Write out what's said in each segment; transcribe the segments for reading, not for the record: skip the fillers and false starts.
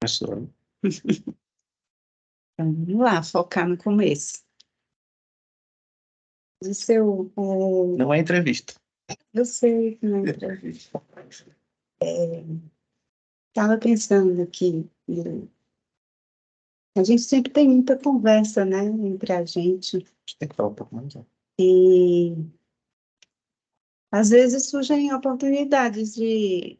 Começou. Vamos lá, focar no começo. Não é entrevista. Eu sei que não é entrevista. Estava pensando aqui, a gente sempre tem muita conversa, né, entre a gente, Tem que falar um pouco mais. e às vezes surgem oportunidades de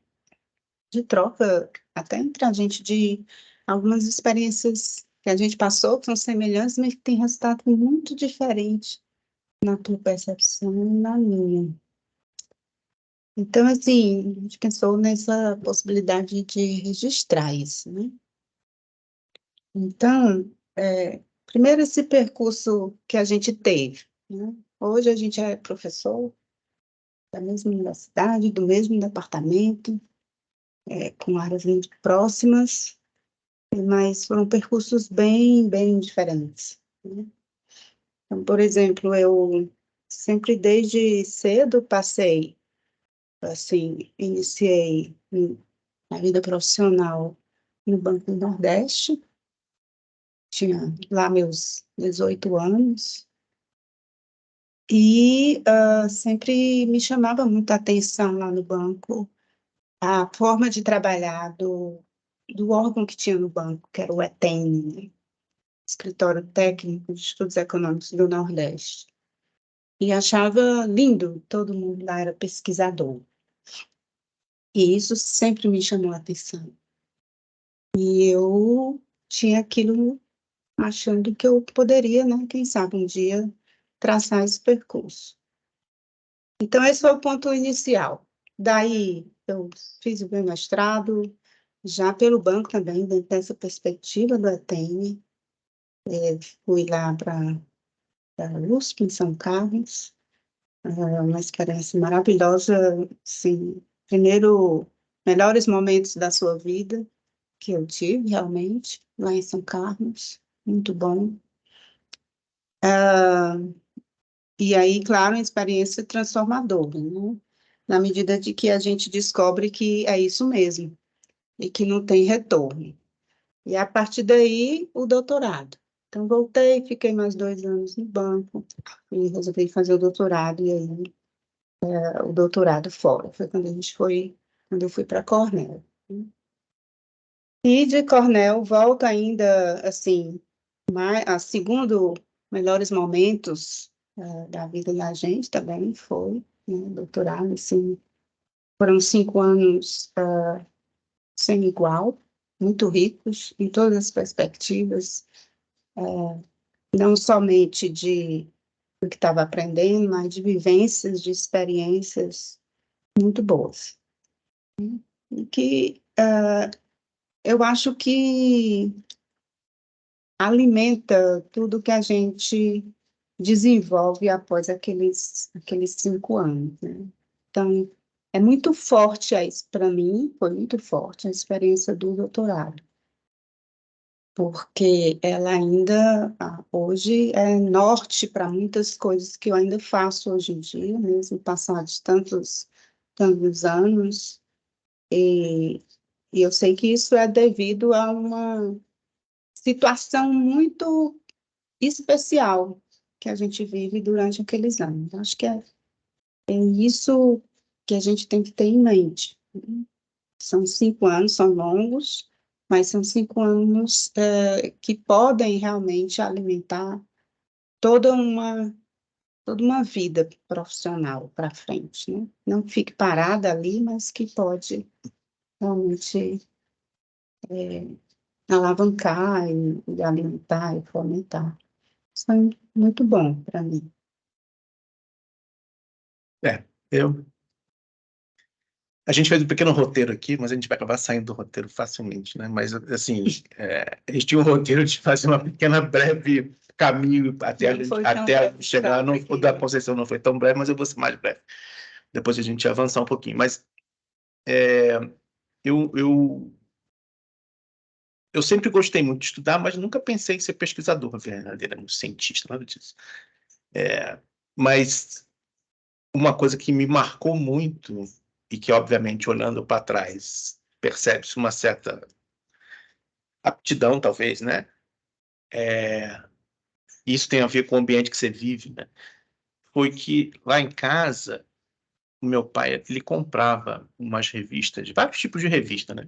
troca, até entre a gente, de algumas experiências que a gente passou, que são semelhantes, mas que têm resultado muito diferente na tua percepção e na minha. Então, assim, a gente pensou nessa possibilidade de registrar isso, né? Então, primeiro esse percurso que a gente teve, né? Hoje a gente é professor da mesma universidade, do mesmo departamento, com áreas muito próximas, mas foram percursos bem, bem diferentes, né? Então, por exemplo, eu sempre desde cedo passei, assim, iniciei na vida profissional no Banco do Nordeste, tinha lá meus 18 anos, e sempre me chamava muita atenção lá no banco a forma de trabalhar do órgão que tinha no banco, que era o ETEN, né? Escritório Técnico de Estudos Econômicos do Nordeste. E achava lindo, todo mundo lá era pesquisador. E isso sempre me chamou a atenção. E eu tinha aquilo achando que eu poderia, né, quem sabe um dia traçar esse percurso. Então, esse foi o ponto inicial. Daí, eu fiz o meu mestrado, já pelo banco também, dentro dessa perspectiva do ETN. Fui lá para a USP, em São Carlos, uma experiência maravilhosa, assim, primeiro, melhores momentos da sua vida que eu tive, realmente, lá em São Carlos, muito bom. E aí, claro, uma experiência transformadora, né? Na medida de que a gente descobre que é isso mesmo, e que não tem retorno. E a partir daí, o doutorado. Então, voltei, fiquei mais 2 anos no banco, e resolvi fazer o doutorado, e aí, o doutorado fora. Foi quando eu fui para Cornell. E de Cornell, volto ainda, assim, a segundo melhores momentos da vida da gente também foi, né, doutorado, assim, foram 5 anos sem igual, muito ricos em todas as perspectivas, não somente do que estava aprendendo, mas de vivências, de experiências muito boas. E que eu acho que alimenta tudo que a gente desenvolve após aqueles 5 anos, né? Então, é muito forte para mim, foi muito forte a experiência do doutorado, porque ela ainda, hoje, é norte para muitas coisas que eu ainda faço hoje em dia, mesmo passados tantos anos, e eu sei que isso é devido a uma situação muito especial que a gente vive durante aqueles anos. Acho que é isso que a gente tem que ter em mente. São 5 anos, são longos, mas são 5 anos que podem realmente alimentar toda uma, toda uma vida profissional para frente, né? Não fique parada ali, mas que pode realmente alavancar e alimentar e fomentar. Isso é muito bom para mim. A gente fez um pequeno roteiro aqui, mas a gente vai acabar saindo do roteiro facilmente, né? Mas, assim, a gente tinha um roteiro de fazer uma pequena breve caminho até chegar. O da Conceição não foi tão breve, mas eu vou ser mais breve. Depois a gente avançar um pouquinho. Mas eu sempre gostei muito de estudar, mas nunca pensei em ser pesquisador verdadeiramente, cientista, nada disso. Mas uma coisa que me marcou muito, e que, obviamente, olhando para trás, percebe-se uma certa aptidão, talvez, né? Isso tem a ver com o ambiente que você vive, né? Foi que lá em casa, o meu pai, ele comprava umas revistas, vários tipos de revista, né?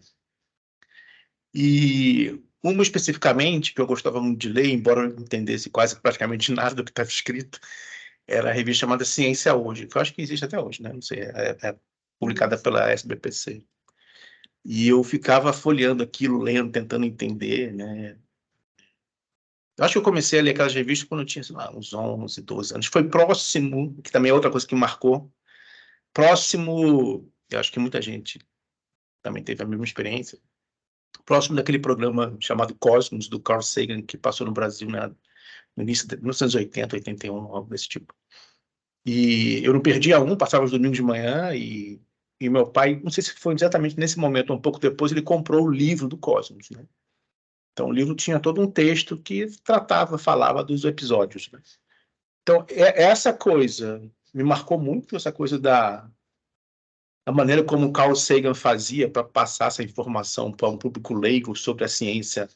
E uma especificamente, que eu gostava muito de ler, embora eu não entendesse quase praticamente nada do que estava escrito, era a revista chamada Ciência Hoje, que eu acho que existe até hoje, né? Não sei, é publicada pela SBPC. E eu ficava folheando aquilo, lendo, tentando entender, né? Eu acho que eu comecei a ler aquelas revistas quando eu tinha, sei lá, uns 11, 12 anos. Foi próximo, que também é outra coisa que me marcou, próximo, eu acho que muita gente também teve a mesma experiência, próximo daquele programa chamado Cosmos, do Carl Sagan, que passou no Brasil, né, no início de 1980, 81, algo desse tipo. E eu não perdia um, passava os domingos de manhã e meu pai, não sei se foi exatamente nesse momento, um pouco depois, ele comprou o livro do Cosmos, né? Então, o livro tinha todo um texto que falava dos episódios, né? Então, essa coisa me marcou muito, essa coisa a maneira como o Carl Sagan fazia para passar essa informação para um público leigo sobre a ciência.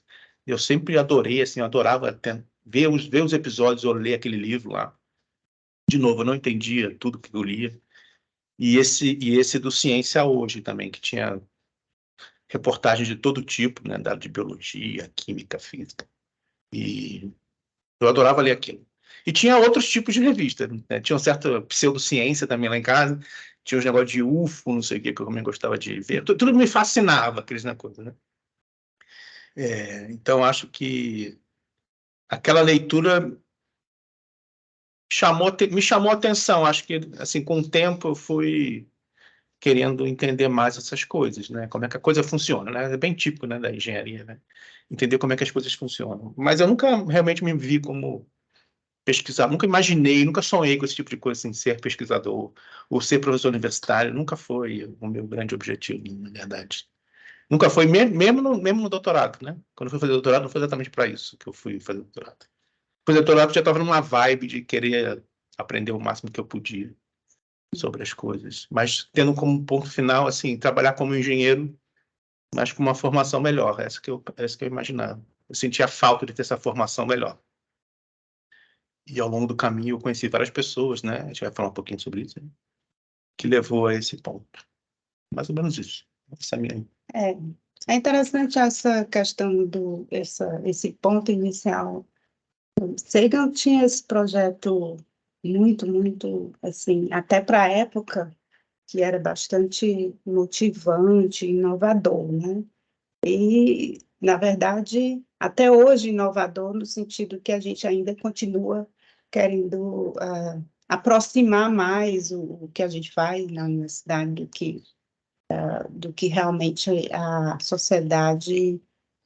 Eu sempre adorei, assim, eu adorava ver os episódios ou ler aquele livro lá. De novo, eu não entendia tudo que eu lia. E esse do Ciência Hoje também, que tinha reportagens de todo tipo, né, de biologia, química, física. E eu adorava ler aquilo. E tinha outros tipos de revista, né? Tinha uma certa pseudociência também lá em casa, tinha uns negócios de UFO, não sei o que eu também gostava de ver. Tudo me fascinava, aqueles coisa, né? Então, acho que aquela leitura me chamou a atenção. Acho que, assim, com o tempo eu fui querendo entender mais essas coisas, né? Como é que a coisa funciona, né? É bem típico, né, da engenharia, né? Entender como é que as coisas funcionam. Mas eu nunca realmente me vi como pesquisar, nunca imaginei, nunca sonhei com esse tipo de coisa, assim, ser pesquisador ou ser professor universitário, nunca foi o meu grande objetivo, na verdade. Nunca foi, mesmo no doutorado, né? Quando eu fui fazer doutorado, não foi exatamente para isso que eu fui fazer doutorado. Fazer doutorado, eu já estava numa vibe de querer aprender o máximo que eu podia sobre as coisas, mas tendo como ponto final, assim, trabalhar como engenheiro, mas com uma formação melhor, essa que eu imaginava. Eu sentia falta de ter essa formação melhor. E ao longo do caminho eu conheci várias pessoas, né? A gente vai falar um pouquinho sobre isso, né? Que levou a esse ponto. Mais ou menos isso. Essa é a minha... É, é interessante essa questão esse ponto inicial. Sagan tinha esse projeto muito, assim, até para a época, que era bastante motivante, inovador, né? E, na verdade, até hoje inovador, no sentido que a gente ainda continua querendo aproximar mais o que a gente faz na universidade do que realmente a sociedade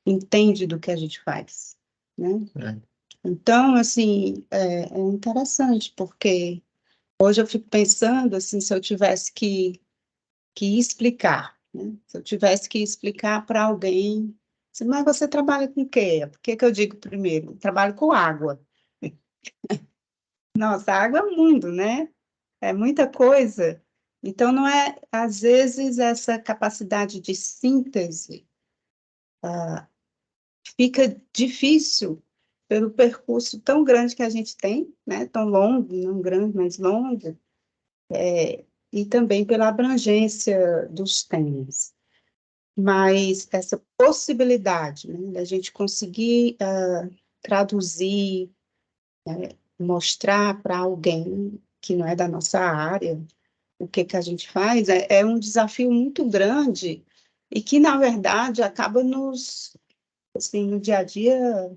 entende do que a gente faz, né? Então, assim, é interessante, porque hoje eu fico pensando, assim, se eu tivesse que explicar, né? Se eu tivesse que explicar para alguém, assim, mas você trabalha com o quê? Por que que eu digo primeiro? Trabalho com água. Nossa, água é um mundo, né? É muita coisa. Então, não é, às vezes, essa capacidade de síntese fica difícil pelo percurso tão grande que a gente tem, né? Tão longo, não grande, mas longo, e também pela abrangência dos temas. Mas essa possibilidade, né, da gente conseguir traduzir, mostrar para alguém que não é da nossa área o que que a gente faz, é um desafio muito grande e que, na verdade, acaba assim, no dia a dia,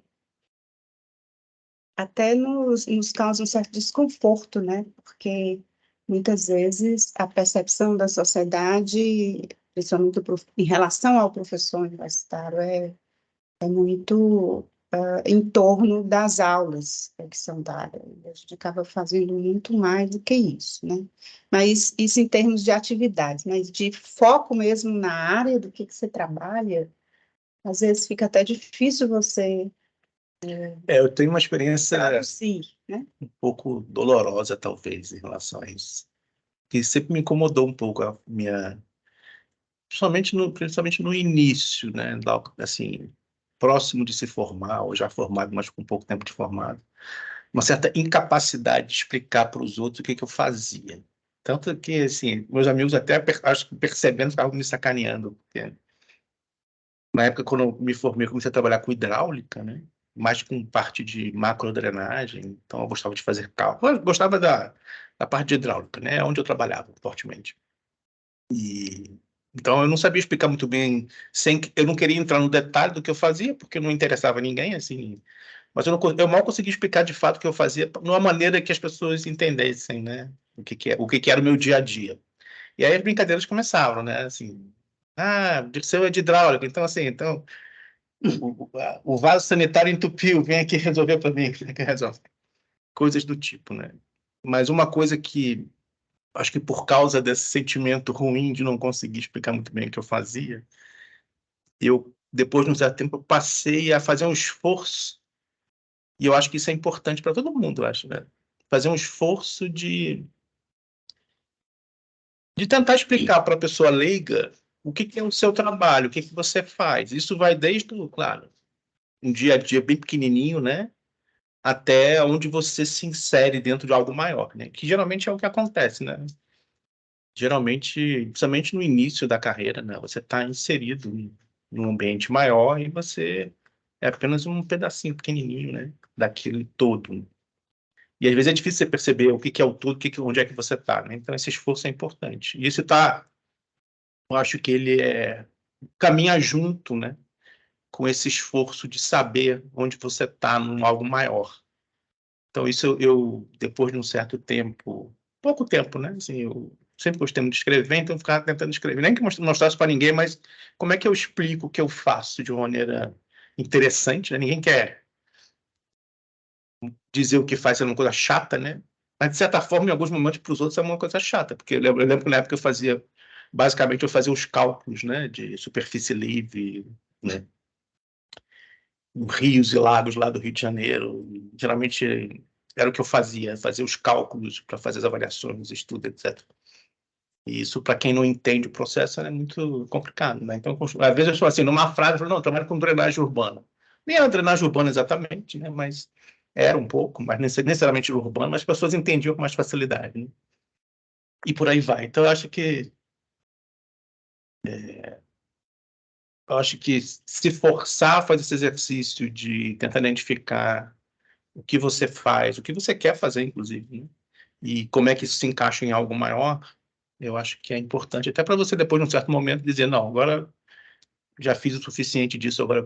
até nos causa um certo desconforto, né? Porque muitas vezes a percepção da sociedade, principalmente em relação ao professor universitário, é muito em torno das aulas que são dadas. A gente acaba fazendo muito mais do que isso, né? Mas isso em termos de atividades, mas de foco mesmo na área do que você trabalha, às vezes fica até difícil você eu tenho uma experiência traduzir, né? um pouco dolorosa, talvez, em relação a isso. Que sempre me incomodou um pouco a minha... Principalmente no início, né? Assim, próximo de se formar, ou já formado, mas com pouco tempo de formado, uma certa incapacidade de explicar para os outros o que eu fazia. Tanto que, assim, meus amigos até, acho que percebendo, estavam me sacaneando. Porque na época, quando eu me formei, eu comecei a trabalhar com hidráulica, né? Mais com parte de macrodrenagem. Então, eu gostava de fazer cálculo. Eu gostava da parte de hidráulica, né? Onde eu trabalhava fortemente. Então, eu não sabia explicar muito bem, eu não queria entrar no detalhe do que eu fazia, porque não interessava a ninguém, assim. Mas eu mal conseguia explicar de fato o que eu fazia, de uma maneira que as pessoas entendessem, né? O que era o meu dia a dia. E aí as brincadeiras começavam, né? Assim, o seu é de hidráulica, então assim, o vaso sanitário entupiu, vem aqui resolver para mim, como é que resolve? Coisas do tipo, né? Mas uma coisa que acho que por causa desse sentimento ruim de não conseguir explicar muito bem o que eu fazia, depois de um certo tempo, eu passei a fazer um esforço, e eu acho que isso é importante para todo mundo, eu acho, né? Fazer um esforço de tentar explicar para a pessoa leiga o que é o seu trabalho, o que você faz. Isso vai desde, claro, um dia a dia bem pequenininho, né? Até onde você se insere dentro de algo maior, né? Que geralmente é o que acontece, né? Geralmente, principalmente no início da carreira, né? Você está inserido num ambiente maior e você é apenas um pedacinho pequenininho, né? Daquele todo. E às vezes é difícil você perceber o que é o todo, onde é que você está, né? Então esse esforço é importante. E isso eu acho que ele caminha junto, né? Com esse esforço de saber onde você está num algo maior. Então isso depois de um certo tempo, pouco tempo, né? Assim, eu sempre gostei muito de escrever, então eu ficava tentando escrever. Nem que mostrasse para ninguém, mas como é que eu explico o que eu faço de uma maneira interessante, né? Ninguém quer dizer o que faz é uma coisa chata, né? Mas, de certa forma, em alguns momentos, para os outros é uma coisa chata, porque eu lembro que na época basicamente, eu fazia os cálculos, né? De superfície livre, né? Rios e lagos lá do Rio de Janeiro. Geralmente era o que eu fazia os cálculos para fazer as avaliações, os estudos, etc. E isso, para quem não entende o processo, é muito complicado, né? Então, às vezes eu falo assim, numa frase, eu falo, não, eu trabalho com drenagem urbana. Nem era drenagem urbana exatamente, né? Mas era um pouco, mas necessariamente urbana, mas as pessoas entendiam com mais facilidade, né? E por aí vai. Então, eu acho que se forçar a fazer esse exercício de tentar identificar o que você faz, o que você quer fazer, inclusive, né? E como é que isso se encaixa em algo maior, eu acho que é importante, até para você, depois de um certo momento, dizer, não, agora já fiz o suficiente disso, agora eu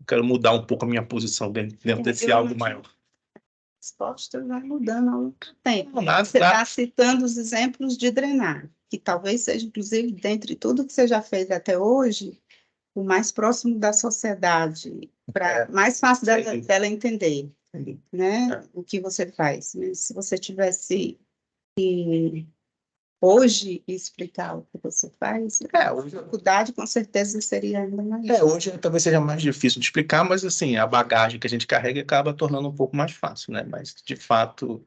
quero mudar um pouco a minha posição dentro desse algo maior. A resposta vai mudando ao longo do tempo. Não, você está citando os exemplos de drenagem, que talvez seja, inclusive, dentre tudo que você já fez até hoje, o mais próximo da sociedade, mais fácil dela entender, né? O que você faz. Mas se você tivesse que hoje explicar o que você faz, a dificuldade com certeza seria ainda mais. Hoje talvez seja mais difícil de explicar, mas assim, a bagagem que a gente carrega acaba tornando um pouco mais fácil, né? Mas, de fato,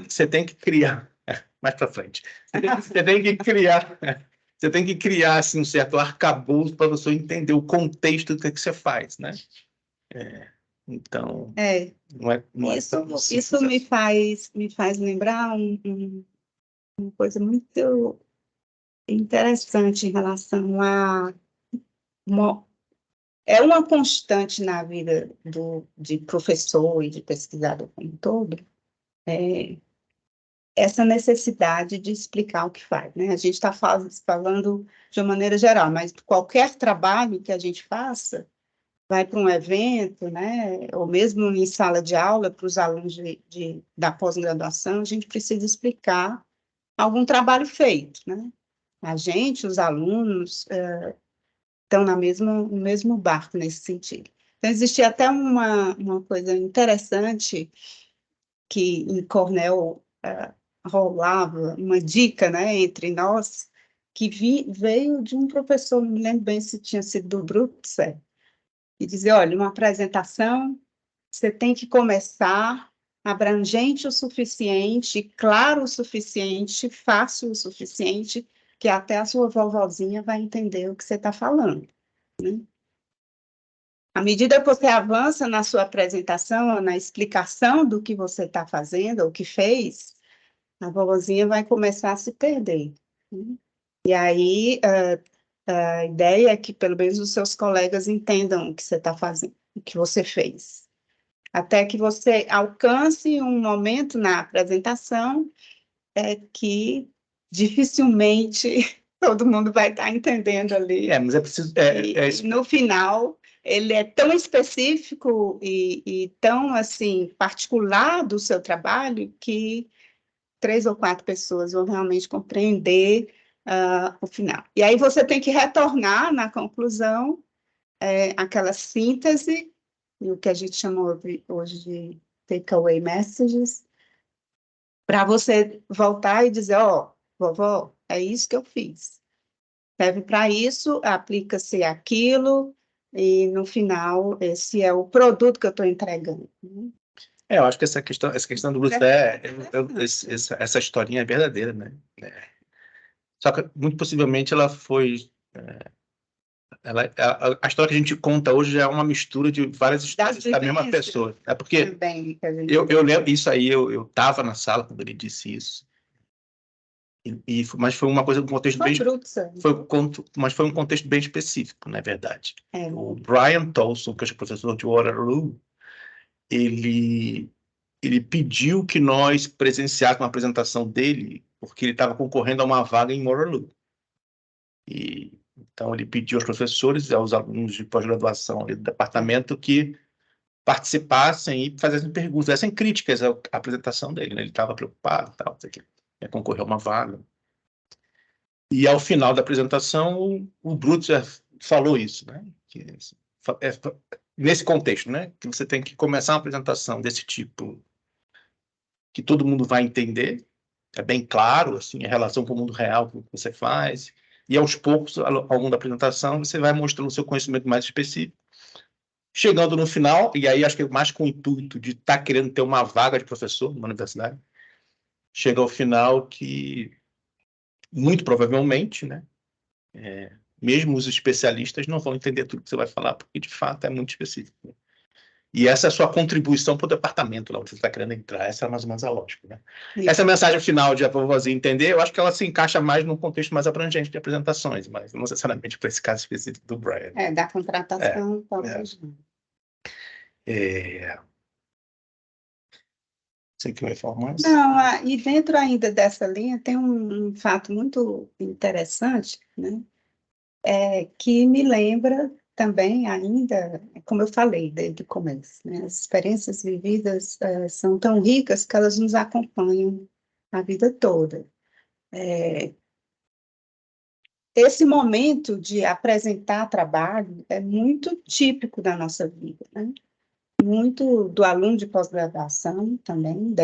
você tem que criar, mais para frente, você tem que criar. Você tem que criar assim, um certo arcabouço para você entender o contexto do que você faz, né? Então, não isso me faz lembrar uma coisa muito interessante em relação a é uma constante na vida de professor e de pesquisador como um todo, essa necessidade de explicar o que faz, né? A gente está falando de uma maneira geral, mas qualquer trabalho que a gente faça, vai para um evento, né? Ou mesmo em sala de aula, para os alunos da pós-graduação, a gente precisa explicar algum trabalho feito, né? A gente, os alunos, estão no mesmo barco nesse sentido. Então, existia até uma coisa interessante que em Cornell rolava, uma dica, né, entre nós, que veio de um professor, não me lembro bem se tinha sido do Bruxelles, e dizer, olha, uma apresentação, você tem que começar abrangente o suficiente, claro o suficiente, fácil o suficiente, que até a sua vovozinha vai entender o que você está falando, né? À medida que você avança na sua apresentação, na explicação do que você está fazendo, ou que fez, a vovozinha vai começar a se perder, né? E aí, a ideia é que pelo menos os seus colegas entendam o que você está fazendo, o que você fez. Até que você alcance um momento na apresentação que dificilmente todo mundo vai estar entendendo ali. Mas é preciso... E no final, ele é tão específico e tão, assim, particular do seu trabalho que 3 ou 4 pessoas vão realmente compreender o final. E aí você tem que retornar na conclusão aquela síntese, o que a gente chamou hoje de takeaway messages, para você voltar e dizer, vovó, é isso que eu fiz. Serve para isso, aplica-se aquilo, e no final, esse é o produto que eu estou entregando. Eu acho que essa questão do Bruce, essa historinha é verdadeira, né? Só que, muito possivelmente, ela foi... a história que a gente conta hoje já é uma mistura de várias histórias da mesma pessoa. É porque também, eu lembro isso aí, eu estava na sala quando ele disse isso. Mas foi uma coisa, um contexto bem... mas foi um contexto bem específico, na verdade. O Brian Tolson, que é o professor de Waterloo, ele pediu que nós presenciássemos uma apresentação dele, porque ele estava concorrendo a uma vaga em Waterloo. Então, ele pediu aos professores e aos alunos de pós-graduação do departamento que participassem e fizessem perguntas, fizessem críticas à apresentação dele, né? Ele estava preocupado, tal, ia concorrer a uma vaga. E, ao final da apresentação, o Brutzer falou isso, né? Nesse contexto, né? Que você tem que começar uma apresentação desse tipo, que todo mundo vai entender, é bem claro, assim, a relação com o mundo real que você faz, e aos poucos, ao longo da apresentação, você vai mostrando o seu conhecimento mais específico. Chegando no final, e aí acho que mais com o intuito de estar querendo ter uma vaga de professor numa universidade, chega ao final que, muito provavelmente, né, mesmo os especialistas não vão entender tudo que você vai falar, porque de fato é muito específico. E essa é a sua contribuição para o departamento lá onde você está querendo entrar. Essa é mais ou menos a lógica, né? Essa mensagem final de a vovozinha entender, eu acho que ela se encaixa mais num contexto mais abrangente de apresentações, mas não necessariamente para esse caso específico do Brian. Da contratação, talvez não. Você quer informar? Não, e dentro ainda dessa linha tem um fato muito interessante, né? Que me lembra também ainda, como eu falei desde o começo, né? As experiências vividas são tão ricas que elas nos acompanham a vida toda. Esse momento de apresentar trabalho é muito típico da nossa vida, né? Muito do aluno de pós-graduação também,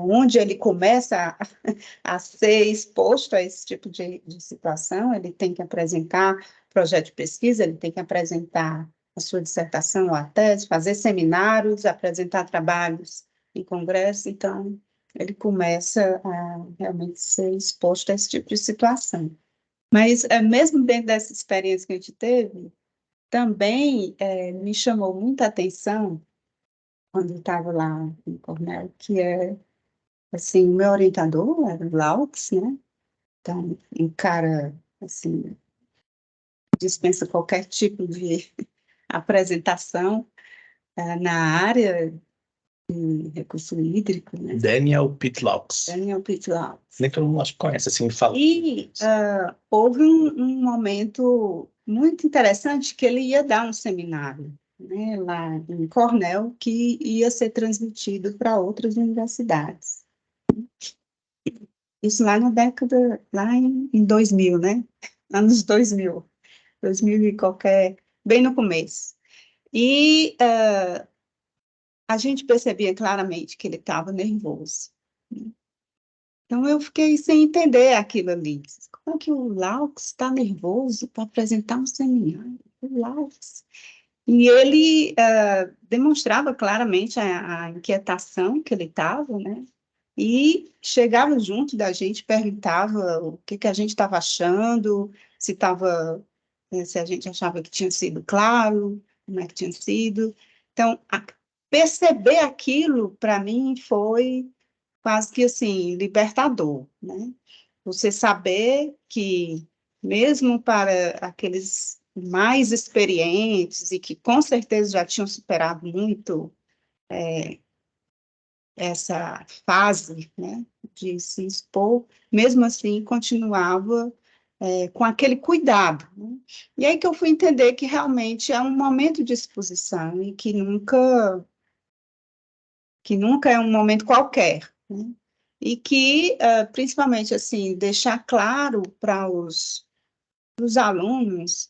onde ele começa a ser exposto a esse tipo de situação, ele tem que apresentar projeto de pesquisa, ele tem que apresentar a sua dissertação ou a tese, fazer seminários, apresentar trabalhos em congresso, então ele começa a realmente ser exposto a esse tipo de situação. Mas, mesmo dentro dessa experiência que a gente teve, também me chamou muita atenção, quando eu estava lá em Cornell, que assim, o meu orientador era o Laux, né? Então, um cara, assim, dispensa qualquer tipo de apresentação na área de recurso hídrico, né? Daniel Pittlaux. Daniel Pittlaux. Nem todo mundo conhece, assim, fala. E houve um momento muito interessante que ele ia dar um seminário, né, lá em Cornell, que ia ser transmitido para outras universidades. Isso lá na década, lá em 2000, né? Anos 2000 e qualquer, bem no começo. E a gente percebia claramente que ele estava nervoso, né? Então, eu fiquei sem entender aquilo ali. Como é que o Laux está nervoso para apresentar um seminário? O Laux. E ele demonstrava claramente a inquietação que ele estava, né? e chegava junto da gente, perguntava o que a gente estava achando, se a gente achava que tinha sido claro, como é que tinha sido. Então, perceber aquilo, para mim, foi quase que, assim, libertador, né? Você saber que, mesmo para aqueles mais experientes e que, com certeza, já tinham superado muito essa fase, né, de se expor, mesmo assim, continuava com aquele cuidado, né? E aí que eu fui entender que realmente é um momento de exposição e que nunca é um momento qualquer, né? E que, principalmente, assim, deixar claro para os alunos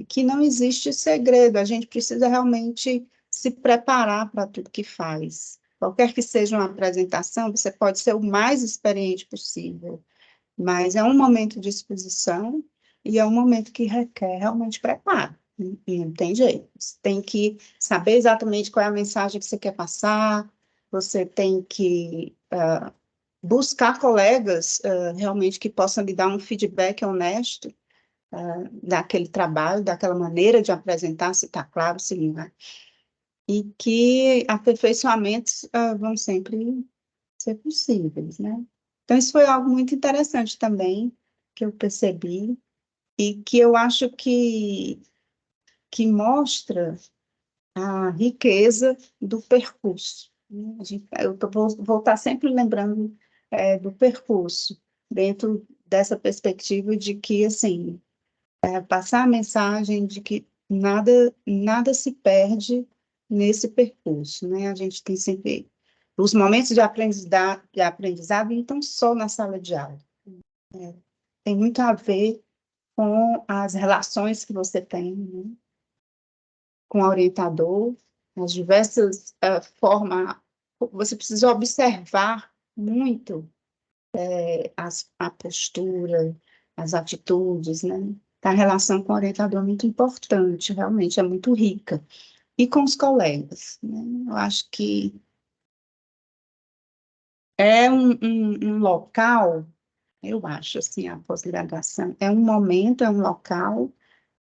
que não existe segredo, a gente precisa realmente se preparar para tudo que faz. Qualquer que seja uma apresentação, você pode ser o mais experiente possível, mas é um momento de exposição e é um momento que requer realmente preparo. E não tem jeito. Você tem que saber exatamente qual é a mensagem que você quer passar, você tem que buscar colegas realmente que possam lhe dar um feedback honesto daquele trabalho, daquela maneira de apresentar, se está claro, se não é. E que aperfeiçoamentos vão sempre ser possíveis, né? Então, isso foi algo muito interessante também, que eu percebi, e que eu acho que mostra a riqueza do percurso, né? Eu vou estar sempre lembrando do percurso, dentro dessa perspectiva de que, assim, passar a mensagem de que nada se perde nesse percurso, né? A gente tem sempre os momentos de aprendizado não estão só na sala de aula. Tem muito a ver com as relações que você tem, né, com o orientador, as diversas formas. Você precisa observar muito a postura, as atitudes, né? A relação com o orientador é muito importante, realmente é muito rica. E com os colegas, né? Eu acho que é um local, eu acho, assim, a pós-graduação, é um momento, é um local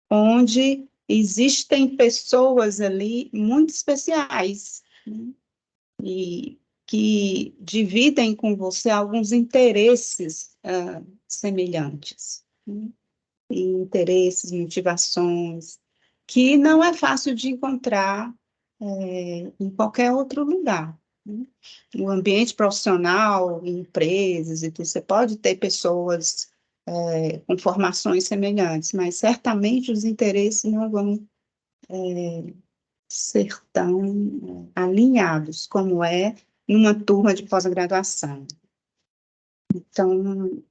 onde existem pessoas ali muito especiais, né? E que dividem com você alguns interesses semelhantes, né? E interesses, motivações, que não é fácil de encontrar em qualquer outro lugar, né? O ambiente profissional, em empresas, e tudo, você pode ter pessoas com formações semelhantes, mas certamente os interesses não vão ser tão alinhados como é numa turma de pós-graduação. Então,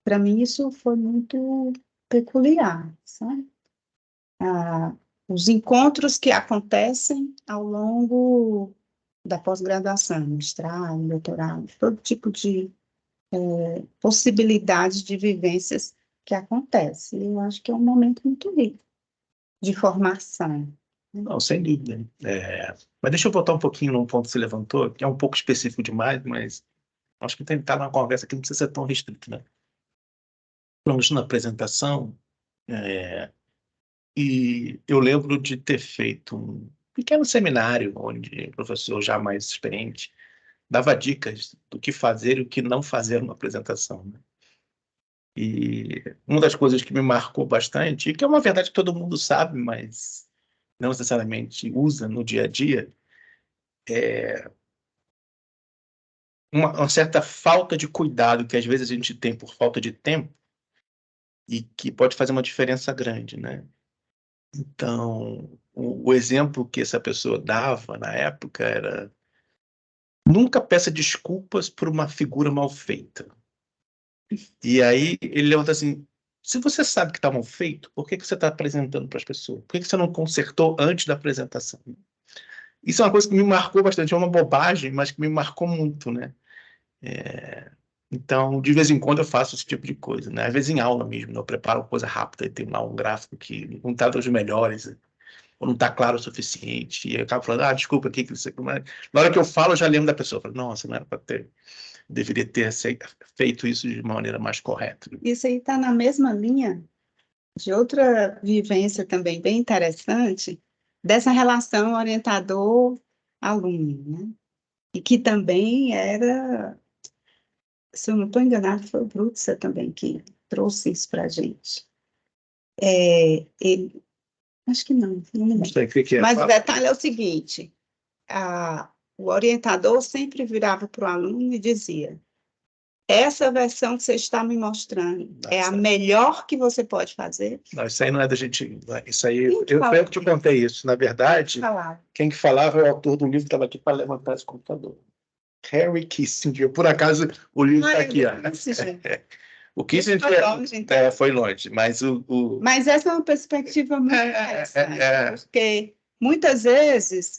para mim, isso foi muito peculiar, sabe? Os encontros que acontecem ao longo da pós-graduação, mestrado, doutorado, todo tipo de possibilidades de vivências que acontecem. Eu acho que é um momento muito rico de formação. Não, sem dúvida. Mas deixa eu voltar um pouquinho num ponto que você levantou, que é um pouco específico demais, mas acho que tentar numa conversa que não precisa ser tão restrito, né? Falamos na apresentação, e eu lembro de ter feito um pequeno seminário onde o professor já mais experiente dava dicas do que fazer e o que não fazer numa apresentação, né? E uma das coisas que me marcou bastante, e que é uma verdade que todo mundo sabe, mas não necessariamente usa no dia a dia, uma certa falta de cuidado que às vezes a gente tem por falta de tempo e que pode fazer uma diferença grande, né? Então, o exemplo que essa pessoa dava na época era: nunca peça desculpas por uma figura mal feita. E aí ele levanta assim: se você sabe que está mal feito, por que você está apresentando para as pessoas? Por que você não consertou antes da apresentação? Isso é uma coisa que me marcou bastante, é uma bobagem, mas que me marcou muito, né? Então, de vez em quando eu faço esse tipo de coisa, né? Às vezes em aula mesmo, né? Eu preparo coisa rápida e tenho lá um gráfico que não está dos melhores, ou não está claro o suficiente, e eu acabo falando, desculpa, aqui, que você... Na hora que eu falo, eu já lembro da pessoa, eu falo, nossa, não era para ter, deveria ter feito isso de uma maneira mais correta. Isso aí está na mesma linha de outra vivência também bem interessante, dessa relação orientador-aluno, né? E que também era, se eu não estou enganado, foi o Brutzer também que trouxe isso para a gente. Ele, acho que não me lembro. Não sei o que é. Mas o detalhe é o seguinte, o orientador sempre virava para o aluno e dizia, essa versão que você está me mostrando é a melhor que você pode fazer? Não, isso aí não é da gente... Isso aí, eu te contei isso. Na verdade, quem que falava é o autor do livro que estava aqui para levantar esse computador. Henry Kissinger. Por acaso, o livro está aqui. O Kissinger foi longe, mas Mas essa é uma perspectiva muito interessante, porque muitas vezes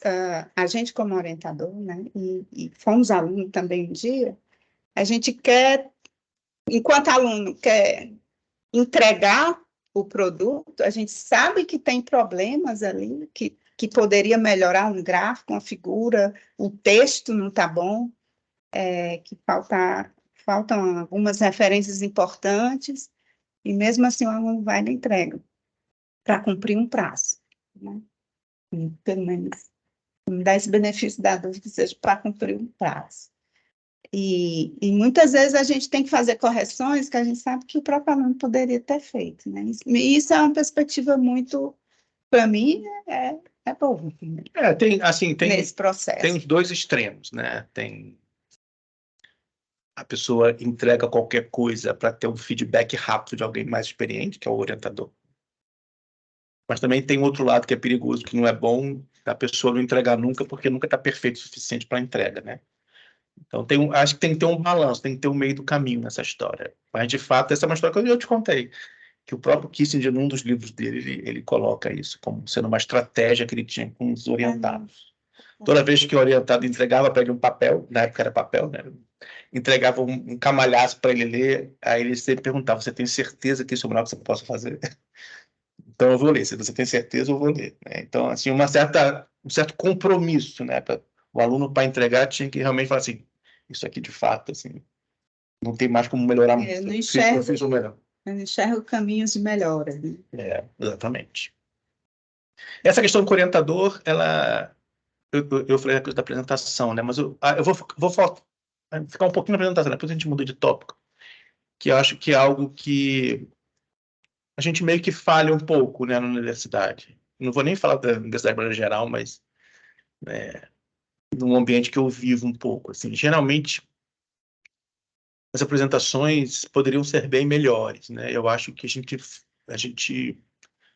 a gente como orientador, né, e fomos alunos também um dia, a gente quer, enquanto aluno, quer entregar o produto, a gente sabe que tem problemas ali, que poderia melhorar um gráfico, uma figura, o texto não está bom, que faltam algumas referências importantes, e mesmo assim o aluno vai na entrega, para cumprir um prazo, né? Pelo menos me dá esse benefício da dúvida que seja para cumprir um prazo. E muitas vezes a gente tem que fazer correções que a gente sabe que o próprio aluno poderia ter feito, né? E isso é uma perspectiva muito, para mim, é boa. Né? Tem nesse processo. Tem os dois extremos, né? A pessoa entrega qualquer coisa para ter um feedback rápido de alguém mais experiente, que é o orientador. Mas também tem outro lado que é perigoso, que não é bom a pessoa não entregar nunca, porque nunca está perfeito o suficiente para a entrega, né? Então, acho que tem que ter um balanço, tem que ter um meio do caminho nessa história. Mas, de fato, essa é uma história que eu te contei, que o próprio Kissinger, num dos livros dele, ele coloca isso como sendo uma estratégia que ele tinha com os orientados. Toda vez que o orientado entregava para ele um papel, na época era papel, né? Entregava um camalhaço para ele ler, aí ele sempre perguntava, você tem certeza que isso é o melhor que você possa fazer? Então eu vou ler, se você tem certeza, eu vou ler. Né? Então, assim, um certo compromisso, né? O aluno, para entregar, tinha que realmente falar assim, isso aqui, de fato, assim, não tem mais como melhorar muito. Eu não enxergo caminhos de melhora. Né? Exatamente. Essa questão do orientador, eu falei a coisa da apresentação, né? Mas eu vou ficar um pouquinho na apresentação, depois a gente muda de tópico, que eu acho que é algo que a gente meio que falha um pouco, né, na universidade. Não vou nem falar da universidade de maneira geral, mas num ambiente que eu vivo um pouco. Assim, geralmente, as apresentações poderiam ser bem melhores, né? Eu acho que a gente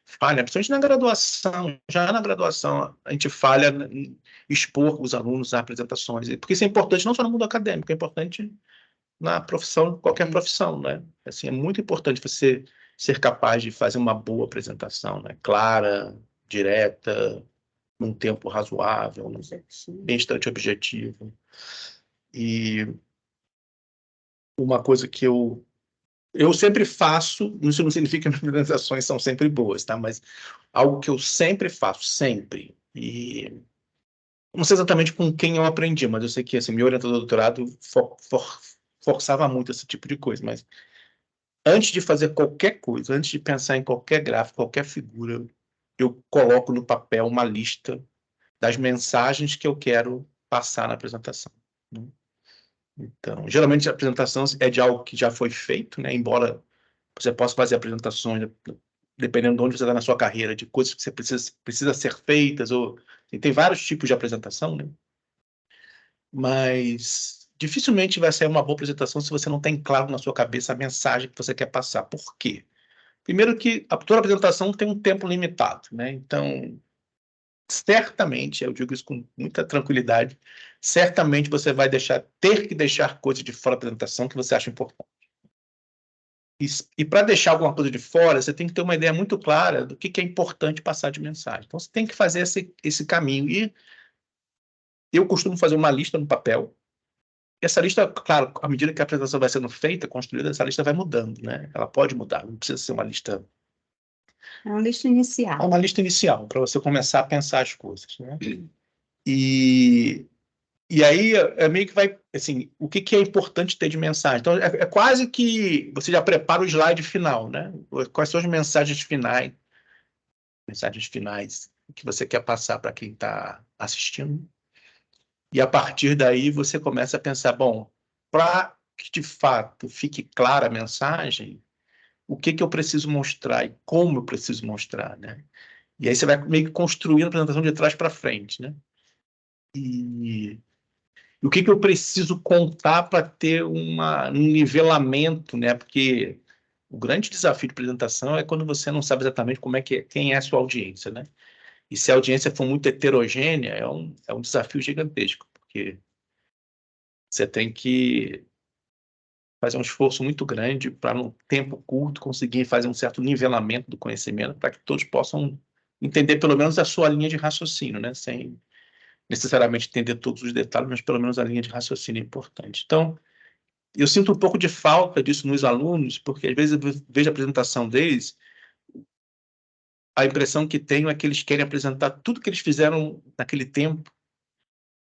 falha, principalmente na graduação. Já na graduação, a gente falha em expor os alunos a apresentações, porque isso é importante não só no mundo acadêmico, é importante na profissão, qualquer profissão, né? Assim, é muito importante você ser capaz de fazer uma boa apresentação, né? Clara, direta, num tempo razoável, bastante objetivo. E uma coisa que eu sempre faço, isso não significa que as minhas apresentações são sempre boas, tá? Mas algo que eu sempre faço, sempre, e não sei exatamente com quem eu aprendi, mas eu sei que assim, meu orientador do doutorado forçava muito esse tipo de coisa, mas antes de fazer qualquer coisa, antes de pensar em qualquer gráfico, qualquer figura, eu coloco no papel uma lista das mensagens que eu quero passar na apresentação. Né? Então, geralmente a apresentação é de algo que já foi feito, né? Embora você possa fazer apresentações, dependendo de onde você está na sua carreira, de coisas que você precisa ser feitas, ou tem vários tipos de apresentação, né? Mas dificilmente vai sair uma boa apresentação se você não tem claro na sua cabeça a mensagem que você quer passar. Por quê? Primeiro que toda apresentação tem um tempo limitado, né? Então, certamente, eu digo isso com muita tranquilidade, certamente você vai ter que deixar coisas de fora da apresentação que você acha importante. E para deixar alguma coisa de fora, você tem que ter uma ideia muito clara do que é importante passar de mensagem. Então, você tem que fazer esse caminho. E eu costumo fazer uma lista no papel. E essa lista, claro, à medida que a apresentação vai sendo feita, construída, essa lista vai mudando, né? Ela pode mudar, não precisa ser uma lista É uma lista inicial. É uma lista inicial, para você começar a pensar as coisas, né? E aí é meio que vai, assim, o que é importante ter de mensagem? Então, é quase que você já prepara o slide final, né? Quais são as mensagens finais que você quer passar para quem está assistindo? E a partir daí você começa a pensar, bom, para que de fato fique clara a mensagem, o que eu preciso mostrar e como eu preciso mostrar, né? E aí você vai meio que construindo a apresentação de trás para frente, né? E o que eu preciso contar para ter um nivelamento, né? Porque o grande desafio de apresentação é quando você não sabe exatamente quem é a sua audiência, né? E se a audiência for muito heterogênea, é um desafio gigantesco, porque você tem que fazer um esforço muito grande para, num tempo curto, conseguir fazer um certo nivelamento do conhecimento para que todos possam entender pelo menos a sua linha de raciocínio, né? Sem necessariamente entender todos os detalhes, mas pelo menos a linha de raciocínio é importante. Então, eu sinto um pouco de falta disso nos alunos, porque às vezes eu vejo a apresentação deles, a impressão que tenho é que eles querem apresentar tudo que eles fizeram naquele tempo.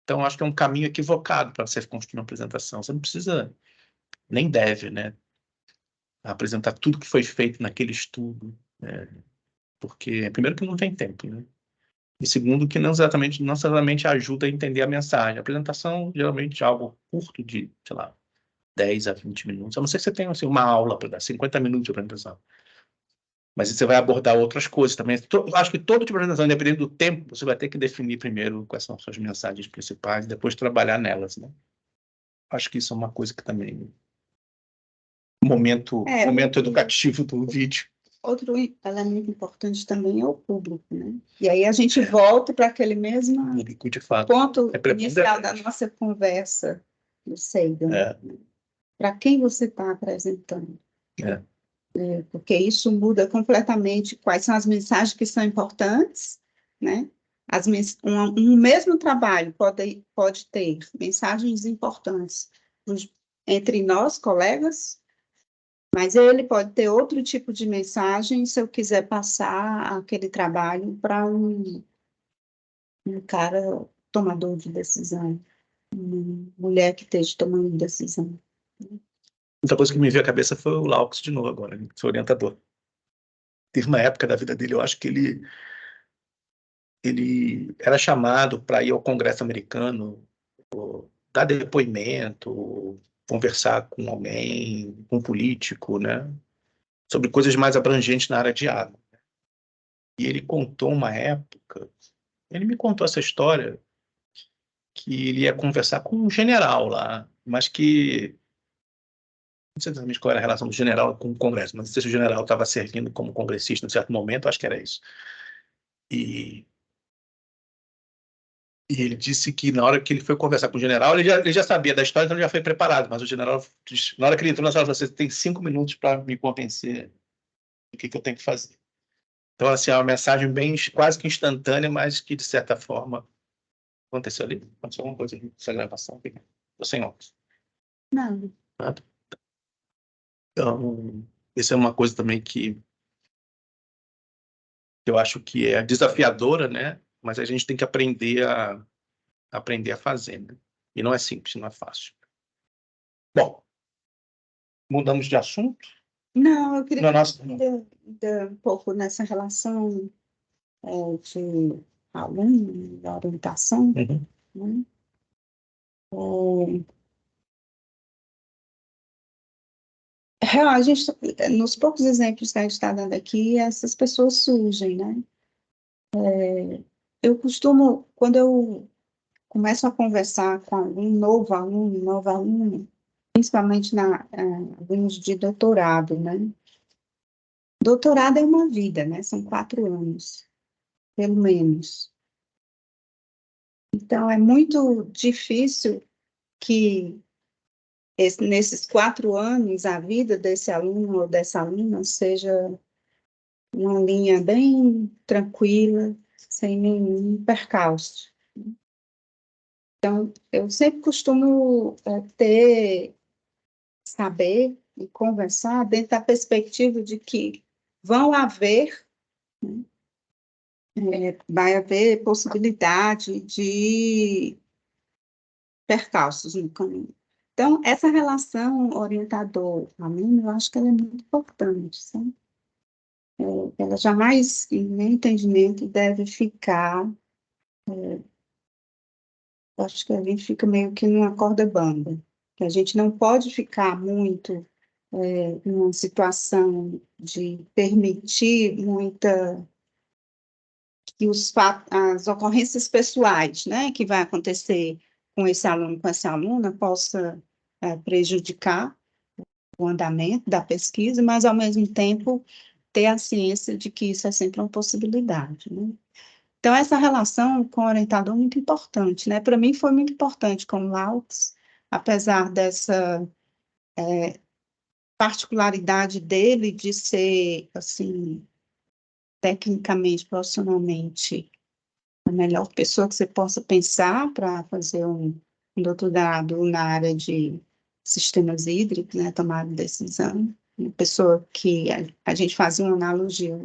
Então, acho que é um caminho equivocado para você construir uma apresentação. Você não precisa, nem deve, né, apresentar tudo que foi feito naquele estudo, né, porque, primeiro, que não tem tempo, né? E segundo, que não exatamente ajuda a entender a mensagem. A apresentação, geralmente, é algo curto de, sei lá, 10 a 20 minutos. A não ser que você tenha assim, uma aula para dar 50 minutos de apresentação. Mas você vai abordar outras coisas também. Acho que todo tipo de apresentação, independente do tempo, você vai ter que definir primeiro quais são as suas mensagens principais e depois trabalhar nelas, né? Acho que isso é uma coisa que também... Momento educativo do vídeo. Outro elemento importante também é o público, né? E aí a gente volta para aquele mesmo ponto inicial da nossa conversa do Sagan. Para quem você está apresentando? Porque isso muda completamente quais são as mensagens que são importantes, né? Um mesmo trabalho pode ter mensagens importantes entre nós, colegas, mas ele pode ter outro tipo de mensagem se eu quiser passar aquele trabalho para um cara tomador de decisão, uma mulher que esteja tomando decisão. Outra coisa que me veio à cabeça foi o Laux de novo agora, seu orientador. Teve uma época da vida dele, eu acho que ele era chamado para ir ao Congresso americano, dar depoimento, conversar com alguém, com um político, né, sobre coisas mais abrangentes na área de água. E ele contou uma época, ele me contou essa história, que ele ia conversar com um general lá, mas que não sei exatamente qual era a relação do general com o Congresso, mas não sei se o general estava servindo como congressista em certo momento, acho que era isso. E ele disse que na hora que ele foi conversar com o general, ele já sabia da história, então ele já foi preparado, mas o general, na hora que ele entrou na sala, falou: você tem 5 minutos para me convencer do que eu tenho que fazer. Então, assim, é uma mensagem bem, quase que instantânea, mas que, de certa forma, aconteceu ali. Aconteceu alguma coisa nessa gravação. Estou sem óculos. Não. Nada. Então, isso é uma coisa também que eu acho que é desafiadora, né? Mas a gente tem que aprender a fazer, né? E não é simples, não é fácil. Bom, mudamos de assunto? Não, eu queria um pouco nessa relação de aluno, da orientação, né? A gente, nos poucos exemplos que a gente está dando aqui, essas pessoas surgem, né? Eu costumo, quando eu começo a conversar com algum novo aluno, principalmente alunos de doutorado, né? Doutorado é uma vida, né? São 4 anos, pelo menos. Então, é muito difícil que nesses 4 anos a vida desse aluno ou dessa aluna seja uma linha bem tranquila, sem nenhum percalço. Então, eu sempre costumo saber e conversar dentro da perspectiva de que vão haver né? Vai haver possibilidade de percalços no caminho. Então, essa relação orientador-aluno, eu acho que ela é muito importante, sabe? Ela jamais, em meu entendimento, deve ficar. Eu acho que a gente fica meio que numa corda bamba, que a gente não pode ficar muito numa situação de permitir muita que as ocorrências pessoais, né, que vai acontecer com esse aluno, com essa aluna, possa prejudicar o andamento da pesquisa, mas, ao mesmo tempo, ter a ciência de que isso é sempre uma possibilidade, né? Então, essa relação com o orientador é muito importante, né? Para mim, foi muito importante com o Lautes, apesar dessa particularidade dele de ser, assim, tecnicamente, profissionalmente, a melhor pessoa que você possa pensar para fazer um doutorado na área de sistemas hídricos, né, tomada de decisão. Uma pessoa que a gente fazia uma analogia.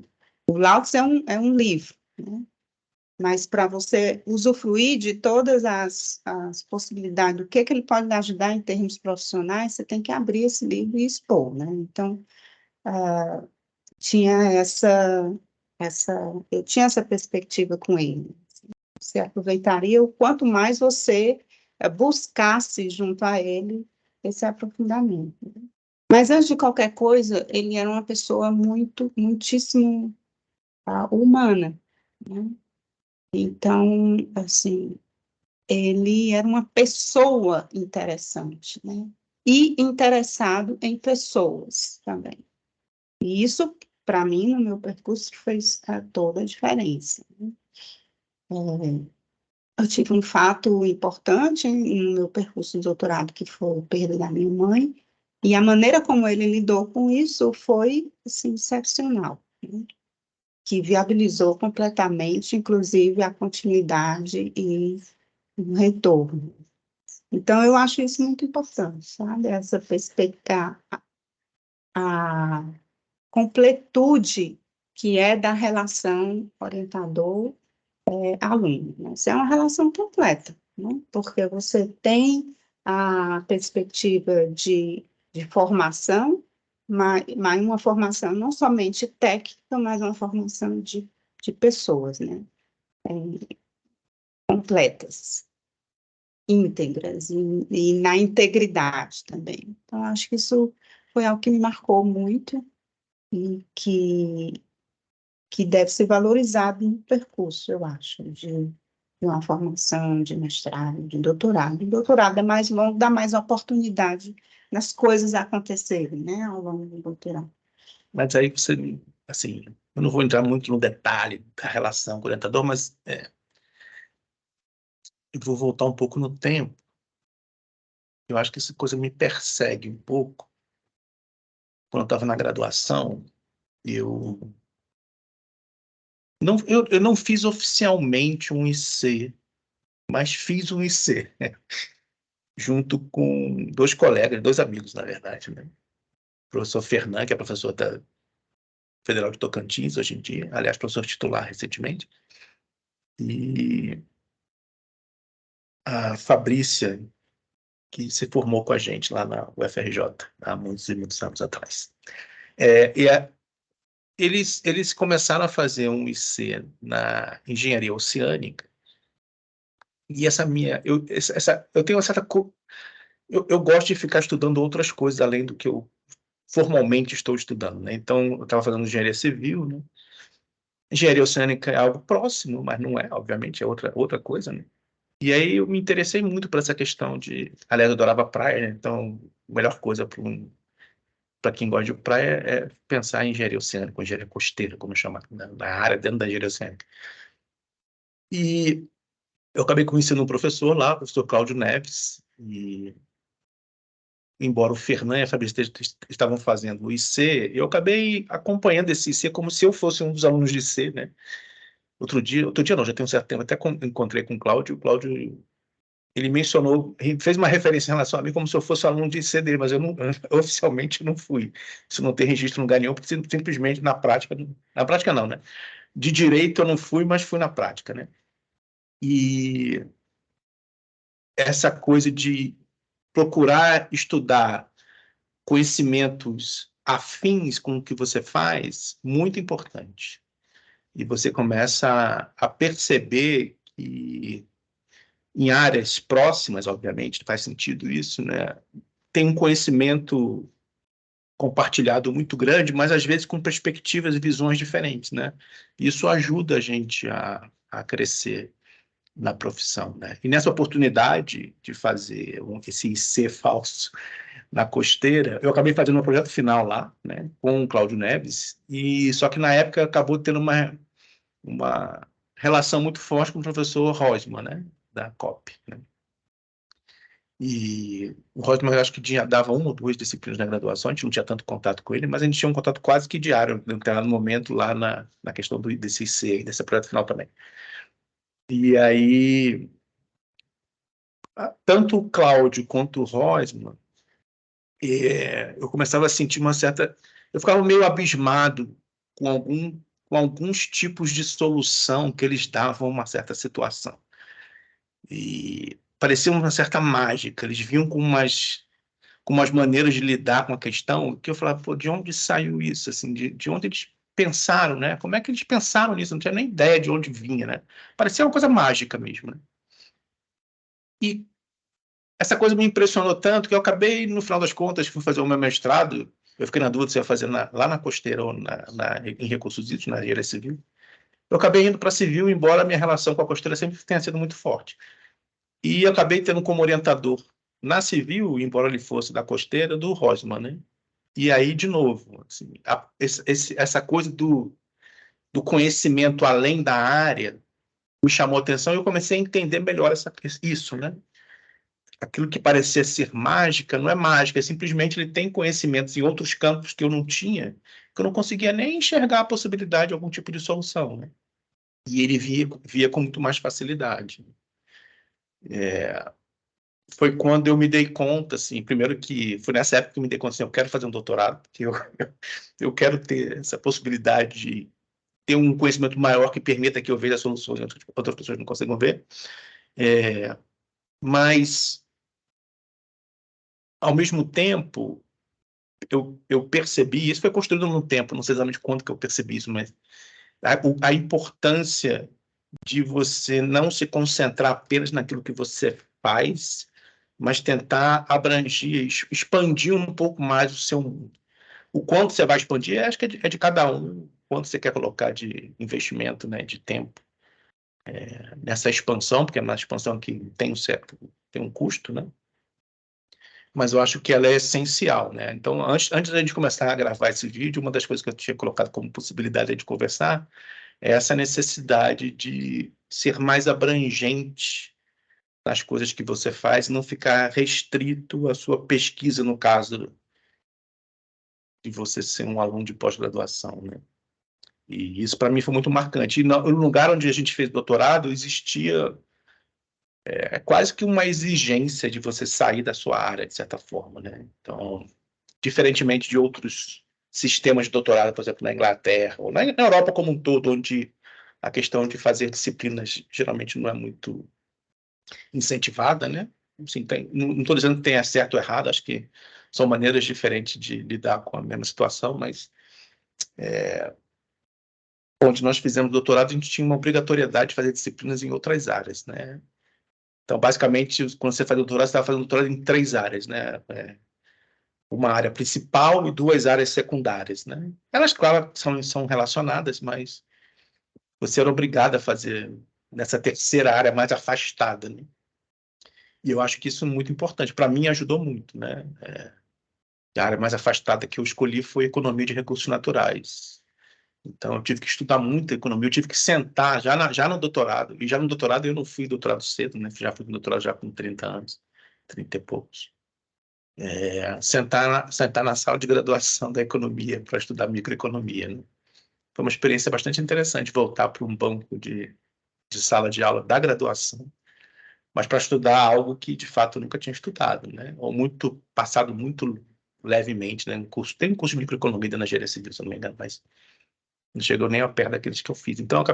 O Lautes é um livro, né? Mas para você usufruir de todas as possibilidades do que ele pode lhe ajudar em termos profissionais, você tem que abrir esse livro e expor, né? Então, tinha eu tinha essa perspectiva com ele. Você aproveitaria o quanto mais você buscasse junto a ele esse aprofundamento. Mas, antes de qualquer coisa, ele era uma pessoa muitíssimo humana, né? Então, assim, ele era uma pessoa interessante, né? E interessado em pessoas também. E isso, para mim, no meu percurso, fez toda a diferença, né? Eu tive um fato importante no meu percurso de doutorado, que foi a perda da minha mãe, e a maneira como ele lidou com isso foi, assim, excepcional, né? Que viabilizou completamente, inclusive, a continuidade e o retorno. Então, eu acho isso muito importante, sabe? Essa perspectiva, a completude que é da relação orientador aluno, né? Isso é uma relação completa, né? Porque você tem a perspectiva de formação, mas uma formação não somente técnica, mas uma formação de pessoas, né? Completas, íntegras, e na integridade também. Então, acho que isso foi algo que me marcou muito e que deve ser valorizado no percurso, eu acho, de uma formação de mestrado, de doutorado. O doutorado é mais longo, dá mais oportunidade nas coisas acontecerem, né, ao longo do doutorado. Mas aí você, assim, eu não vou entrar muito no detalhe da relação com o orientador, mas eu vou voltar um pouco no tempo. Eu acho que essa coisa me persegue um pouco. Quando eu estava na graduação, eu eu não fiz oficialmente um IC, mas fiz um IC, né? Junto com dois colegas, dois amigos, na verdade, né? O professor Fernand, que é professor da Federal de Tocantins, hoje em dia, aliás, professor titular recentemente, e a Fabrícia, que se formou com a gente lá na UFRJ, há muitos e muitos anos atrás. Eles começaram a fazer um IC na engenharia oceânica, e eu tenho uma certa... Eu gosto de ficar estudando outras coisas além do que eu formalmente estou estudando, né? Então, eu estava fazendo engenharia civil, né? Engenharia oceânica é algo próximo, mas não é, obviamente, é outra coisa, né? E aí eu me interessei muito por essa questão de... Aliás, eu adorava praia, né? Então, a melhor coisa para quem gosta de praia é pensar em engenharia oceânica, engenharia costeira, como chama, na área dentro da engenharia oceânica. E eu acabei conhecendo um professor lá, o professor Cláudio Neves, e embora o Fernand e a Fabrício estavam fazendo o IC, eu acabei acompanhando esse IC como se eu fosse um dos alunos de IC, né? Outro dia não, já tem um certo tempo, até encontrei com o Cláudio, ele mencionou, fez uma referência em relação a mim como se eu fosse aluno de IC dele, mas eu não, oficialmente não fui. Isso não tem registro em lugar nenhum, porque simplesmente na prática não, né? De direito eu não fui, mas fui na prática, né? E essa coisa de procurar estudar conhecimentos afins com o que você faz, muito importante. E você começa a perceber que em áreas próximas, obviamente, faz sentido isso, né? Tem um conhecimento compartilhado muito grande, mas às vezes com perspectivas e visões diferentes, né? Isso ajuda a gente a crescer na profissão, né? E nessa oportunidade de fazer esse IC falso na Costeira, eu acabei fazendo um projeto final lá, né, com o Cláudio Neves, e só que na época acabou tendo uma relação muito forte com o professor Rosman, né, da COP, né? E o Rosman, eu acho que dava uma ou duas disciplinas na graduação, a gente não tinha tanto contato com ele, mas a gente tinha um contato quase que diário, no momento lá na questão desse IC, desse projeto final também. E aí, tanto o Cláudio quanto o Rosman, eu começava a sentir uma certa... Eu ficava meio abismado com, com alguns tipos de solução que eles davam a uma certa situação. E parecia uma certa mágica. Eles vinham com umas maneiras de lidar com a questão que eu falava, pô, de onde saiu isso? Assim, de onde eles pensaram, né? Como é que eles pensaram nisso? Não tinha nem ideia de onde vinha, né? Parecia uma coisa mágica mesmo, né? E essa coisa me impressionou tanto que eu acabei, no final das contas, fui fazer o meu mestrado. Eu fiquei na dúvida se eu ia fazer lá na Costeira ou em Recursos Hídricos, na engenharia civil. Eu acabei indo para a civil, embora a minha relação com a Costeira sempre tenha sido muito forte. E eu acabei tendo como orientador na civil, embora ele fosse da Costeira, do Rosman, né? E aí, de novo, assim, essa coisa do conhecimento além da área me chamou a atenção e eu comecei a entender melhor isso, né? Aquilo que parecia ser mágica não é mágica, é simplesmente ele tem conhecimentos em outros campos que eu não tinha, que eu não conseguia nem enxergar a possibilidade de algum tipo de solução, né? E ele via com muito mais facilidade. Foi quando eu me dei conta, assim, primeiro que foi nessa época que eu me dei conta, assim, eu quero fazer um doutorado, porque eu quero ter essa possibilidade de ter um conhecimento maior que permita que eu veja soluções que outras pessoas não conseguem ver. Mas, ao mesmo tempo, eu percebi, isso foi construído no tempo, não sei exatamente quando que eu percebi isso, mas a importância de você não se concentrar apenas naquilo que você faz, mas tentar abranger, expandir um pouco mais o seu mundo. O quanto você vai expandir, acho que é de cada um, o quanto você quer colocar de investimento, né, de tempo nessa expansão, porque é uma expansão que tem um custo, né? Mas eu acho que ela é essencial, né? Então, antes da gente começar a gravar esse vídeo, uma das coisas que eu tinha colocado como possibilidade de conversar é essa necessidade de ser mais abrangente nas coisas que você faz e não ficar restrito à sua pesquisa, no caso de você ser um aluno de pós-graduação, né? E isso, para mim, foi muito marcante. E no lugar onde a gente fez doutorado, existia quase que uma exigência de você sair da sua área, de certa forma, né? Então, diferentemente de outros sistemas de doutorado, por exemplo, na Inglaterra, ou na Europa como um todo, onde a questão de fazer disciplinas geralmente não é muito incentivada, né? Assim, não estou dizendo que tenha certo ou errado, acho que são maneiras diferentes de lidar com a mesma situação, mas onde nós fizemos doutorado, a gente tinha uma obrigatoriedade de fazer disciplinas em outras áreas, né? Então, basicamente, quando você faz doutorado, você está fazendo doutorado em 3 áreas, né? Uma área principal e 2 áreas secundárias, né? Elas, claro, são relacionadas, mas você era obrigado a fazer nessa terceira área mais afastada, né? E eu acho que isso é muito importante. Para mim, ajudou muito, né? A área mais afastada que eu escolhi foi economia de recursos naturais. Então, eu tive que estudar muito economia, eu tive que sentar já no doutorado, e já no doutorado eu não fui doutorado cedo, né? Já fui doutorado já com 30 anos, 30 e poucos. Sentar na sala de graduação da economia para estudar microeconomia, né? Foi uma experiência bastante interessante voltar para um banco de sala de aula da graduação, mas para estudar algo que de fato eu nunca tinha estudado, né? Ou passado muito levemente, né? Tem um curso de microeconomia na engenharia civil, se não me engano, mas não chegou nem a perto daqueles que eu fiz. Então,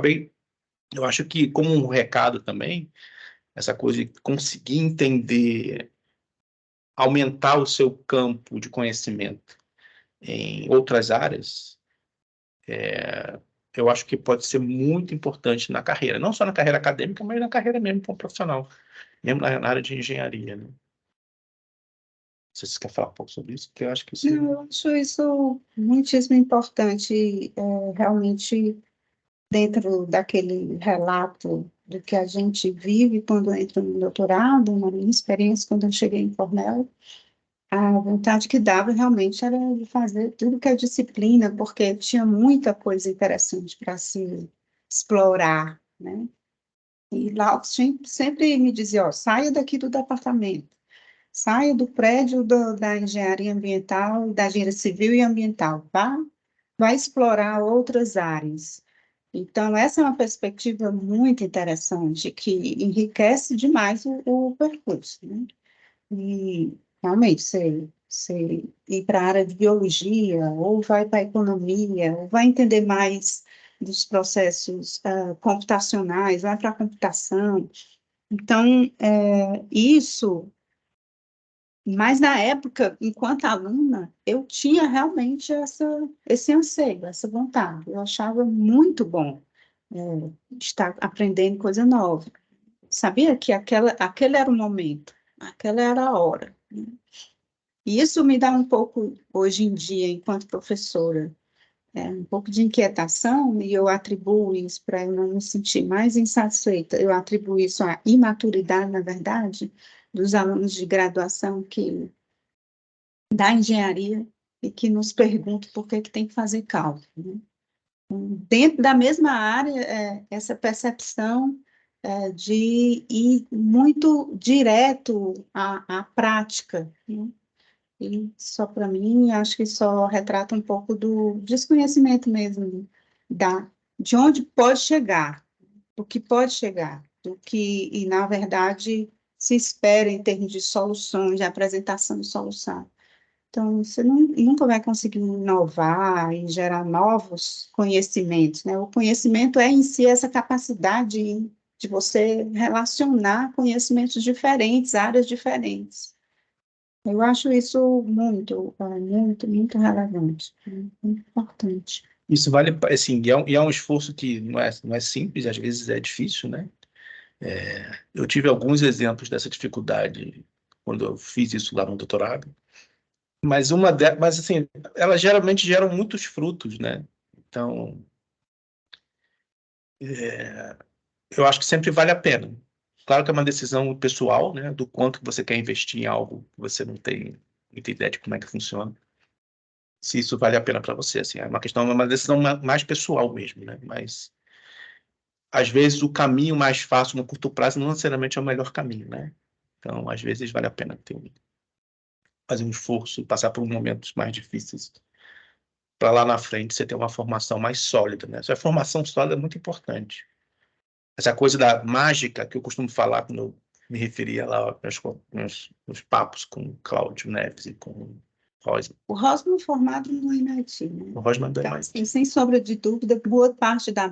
eu acho que, como um recado também, essa coisa de conseguir entender, aumentar o seu campo de conhecimento em outras áreas, eu acho que pode ser muito importante na carreira, não só na carreira acadêmica, mas na carreira mesmo como profissional, mesmo na área de engenharia, né? Não sei se você quer falar um pouco sobre isso, porque eu acho que isso... Não, eu acho isso muitíssimo importante, realmente, dentro daquele relato do que a gente vive quando entra no doutorado, na minha experiência, quando eu cheguei em Cornell, a vontade que dava realmente era de fazer tudo que é disciplina, porque tinha muita coisa interessante para se explorar, né? E lá sempre me dizia, ó, saia daqui do departamento, saia do prédio da engenharia ambiental, da engenharia civil e ambiental, tá? Vai explorar outras áreas. Então, essa é uma perspectiva muito interessante, que enriquece demais o percurso, né? E, realmente, você ir para a área de biologia, ou vai para a economia, ou vai entender mais dos processos computacionais, vai para a computação. Então, isso, mas na época, enquanto aluna, eu tinha realmente esse anseio, essa vontade. Eu achava muito bom estar aprendendo coisa nova. Sabia que aquele era o momento, aquela era a hora. E isso me dá um pouco, hoje em dia, enquanto professora, um pouco de inquietação, e eu atribuo isso para eu não me sentir mais insatisfeita, eu atribuo isso à imaturidade, na verdade, dos alunos de graduação da engenharia e que nos perguntam por que tem que fazer cálculo, né? Dentro da mesma área, essa percepção de ir muito direto à prática, né? E só para mim, acho que só retrata um pouco do desconhecimento mesmo, de onde pode chegar, do que pode chegar, e na verdade se espera em termos de soluções, de apresentação de solução. Então, você nunca vai conseguir inovar e gerar novos conhecimentos, né? O conhecimento é em si essa capacidade de você relacionar conhecimentos diferentes, áreas diferentes. Eu acho isso muito relevante, muito importante. Isso vale, assim, e é um esforço que não é simples, às vezes é difícil, né? Eu tive alguns exemplos dessa dificuldade quando eu fiz isso lá no doutorado, mas assim, elas geralmente geram muitos frutos, né? Então, eu acho que sempre vale a pena. Claro que é uma decisão pessoal, né? Do quanto você quer investir em algo que você não tem muita ideia de como é que funciona. Se isso vale a pena para você, assim, é uma decisão mais pessoal mesmo, né? Mas às vezes o caminho mais fácil no curto prazo não necessariamente é o melhor caminho, né? Então, às vezes vale a pena fazer um esforço, passar por momentos mais difíceis, para lá na frente você ter uma formação mais sólida, né? Essa formação sólida é muito importante. Essa coisa da mágica que eu costumo falar quando eu me referia lá nos papos com Cláudio Neves e com Rosman. O Rosman formado no MIT, né? O Rosman do Então, MIT. assim, sem sombra de dúvida, boa parte da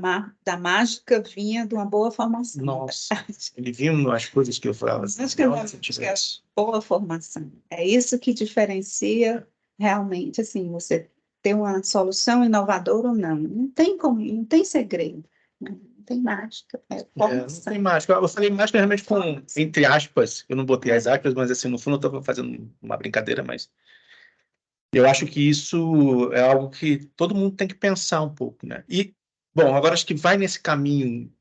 mágica vinha de uma boa formação. Nossa, ele viu as coisas que eu falava assim, Acho que é boa formação. É isso que diferencia realmente, assim, você ter uma solução inovadora ou não. Não tem como, não tem segredo, né? Não tem mágica. Não tem mágica. Eu falei mágica realmente com, entre aspas, eu não botei as aspas, mas assim, no fundo eu estava fazendo uma brincadeira, mas eu acho que isso é algo que todo mundo tem que pensar um pouco, né? E, bom, agora acho que vai nesse caminho,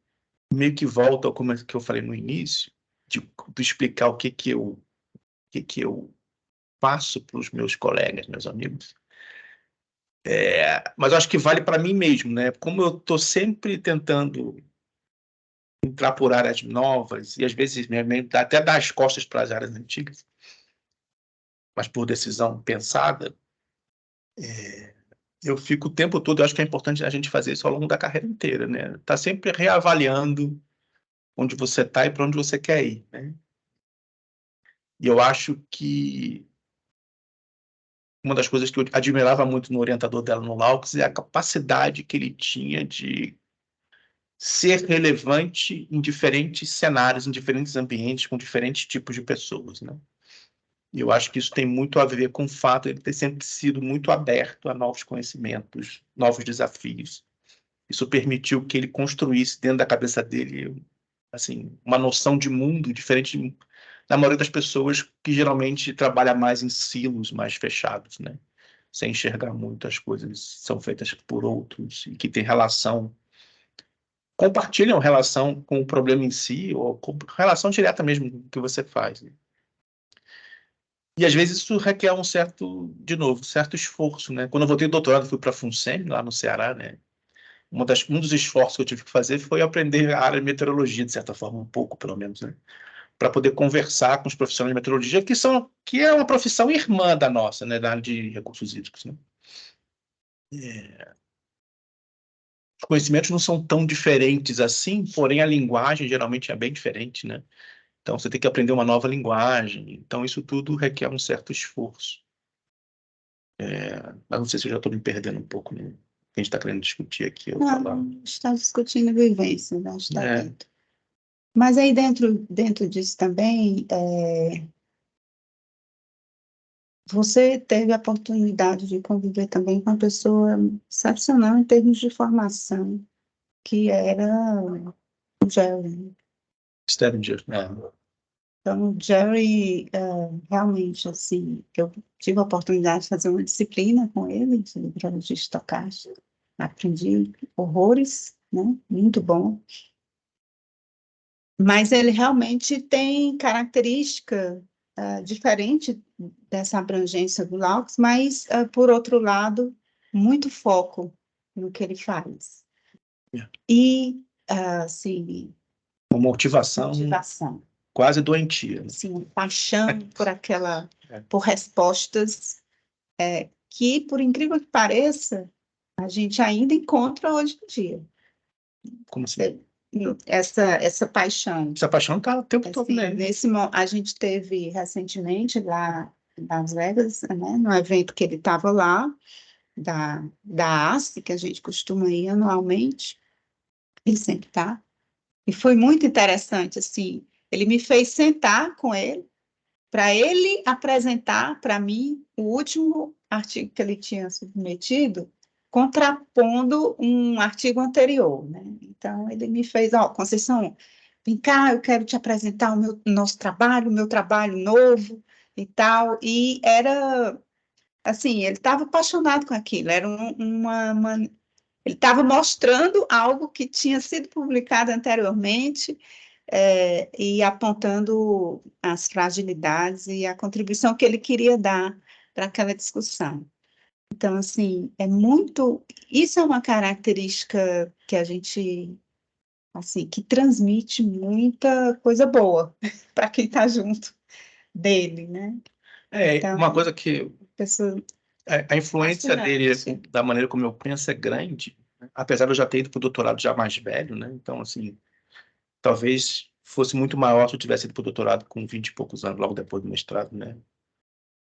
meio que volta ao como que eu falei no início, de explicar o que eu passo para os meus colegas, meus amigos. Mas eu acho que vale para mim mesmo, né? Como eu estou sempre tentando entrar por áreas novas e às vezes até dar as costas para as áreas antigas, mas por decisão pensada, eu fico o tempo todo, eu acho que é importante a gente fazer isso ao longo da carreira inteira, né? Tá sempre reavaliando onde você está e para onde você quer ir, né? E eu acho que uma das coisas que eu admirava muito no orientador dela no Laux é a capacidade que ele tinha de ser relevante em diferentes cenários, em diferentes ambientes, com diferentes tipos de pessoas, né? E eu acho que isso tem muito a ver com o fato de ele ter sempre sido muito aberto a novos conhecimentos, novos desafios. Isso permitiu que ele construísse dentro da cabeça dele, assim, uma noção de mundo diferente da maioria das pessoas que geralmente trabalha mais em silos mais fechados, né? Sem enxergar muito as coisas são feitas por outros e que tem relação, compartilham relação com o problema em si ou com relação direta mesmo com o que você faz, né? E às vezes isso requer um certo, de novo, certo esforço, né? Quando eu voltei do doutorado, fui para a FUNSEMI, lá no Ceará, né? Um dos esforços que eu tive que fazer foi aprender a área de meteorologia, de certa forma, um pouco, pelo menos, né? Para poder conversar com os profissionais de meteorologia, que é uma profissão irmã da nossa, né? Da área de recursos hídricos, né? Os conhecimentos não são tão diferentes assim, porém a linguagem geralmente é bem diferente, né? Então você tem que aprender uma nova linguagem. Então isso tudo requer um certo esforço. Mas não sei se eu já estou me perdendo um pouco, né? A gente está querendo discutir aqui, eu falar. Não, está discutindo vivência, não está É, dentro. Mas aí dentro disso também, você teve a oportunidade de conviver também com uma pessoa excepcional em termos de formação, que era o Jerry. Stedinger, né? Então, o Jerry, realmente, assim, eu tive a oportunidade de fazer uma disciplina com ele, de biologia estocástica. Aprendi horrores, né? Muito bom. Mas ele realmente tem característica diferente dessa abrangência do Laux, mas, por outro lado, muito foco no que ele faz. É. E, assim, Uma motivação quase doentia, né? assim, paixão É. por respostas que, por incrível que pareça, a gente ainda encontra hoje em dia. Como assim? Essa paixão. Essa paixão está o tempo todo nele. A gente teve recentemente lá em Las Vegas, né, no evento que ele estava lá, da ASP, que a gente costuma ir anualmente, ele sempre está, e foi muito interessante, assim, ele me fez sentar com ele, para ele apresentar para mim o último artigo que ele tinha submetido, contrapondo um artigo anterior, né? Então, ele me fez, Conceição, vem cá, eu quero te apresentar nosso trabalho, o meu trabalho novo e tal, e era, assim, ele estava apaixonado com aquilo, era ele estava mostrando algo que tinha sido publicado anteriormente, e apontando as fragilidades e a contribuição que ele queria dar para aquela discussão. Então, assim, isso é uma característica que a gente, assim, que transmite muita coisa boa para quem está junto dele, né? Então, Uma coisa que pessoa a influência dele, da maneira como eu penso, é grande, né? Apesar de eu já ter ido para o doutorado já mais velho, né? Então, assim, talvez fosse muito maior se eu tivesse ido para o doutorado com 20 e poucos anos, logo depois do mestrado, né?